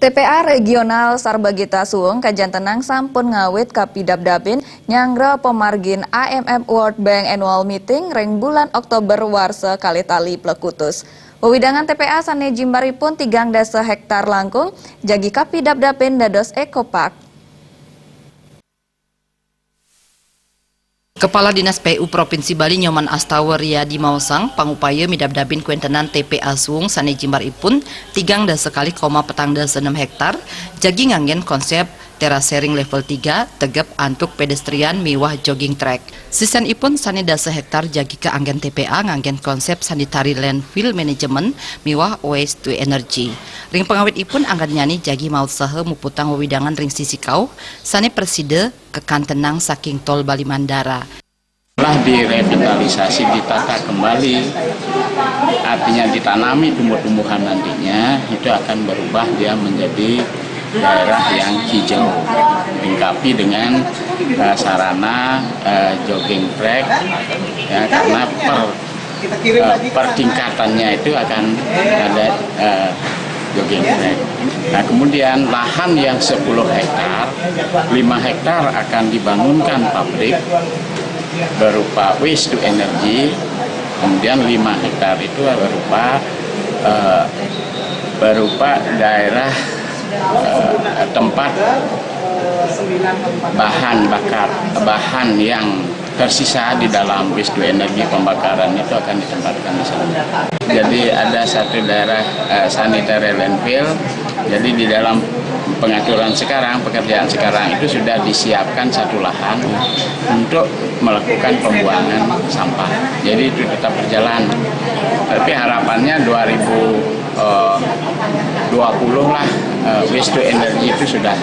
TPA Regional Sarbagita Suung Kajan Tenang sampun ngawit kapidab-dabin nyanggra pemargin AMF World Bank Annual Meeting ring bulan Oktober warsa kali tali plekutus. Wewidangan TPA sane jimbaripun 3 hektar langkung jagi kapidab-dabin dados ekopark. Kepala Dinas PU Provinsi Bali Nyoman Astawa di Mausang pangupaya midab-dabin kuentenan TPA Suung sane jimbaripun 3,6 hektar jagi nganggen konsep terasering level 3 tegep antuk pedestrian miwah jogging track. Sisen ipun sane hektar jagi ke anggen TPA nganggen konsep sanitary landfill management miwah waste to energy. Ring pengawit ipun anggan nyani jagi maut saha muputang wewidangan ring sisi kau sane perside kekantenang saking tol Bali Mandara. Setelah direvitalisasi, ditata kembali, artinya ditanami tumbuh-tumbuhan nantinya, itu akan berubah dia menjadi daerah yang hijau, dilengkapi dengan sarana jogging track, ya, karena per tingkatannya itu akan ada jogging track. Nah, kemudian lahan yang 10 hektar, 5 hektar akan dibangunkan pabrik berupa waste to energy, kemudian 5 hektar itu berupa daerah tempat bahan yang tersisa di dalam waste to energy pembakaran itu akan ditempatkan di sana. Jadi ada satu daerah sanitary landfill. Jadi di dalam pekerjaan sekarang itu sudah disiapkan satu lahan untuk melakukan pembuangan sampah. Jadi itu tetap berjalan. Tapi harapannya 2020 lah waste to energy itu sudah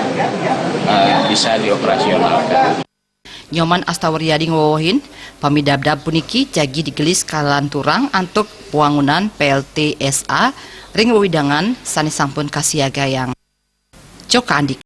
bisa dioperasionalkan. Nyoman Astawaryadi ngowohin pamidab-dab puniki jagi digelis kalanturang antuk puangunan PLTSA ring wewidangan sane sampun kasiaga yang Joka Andik.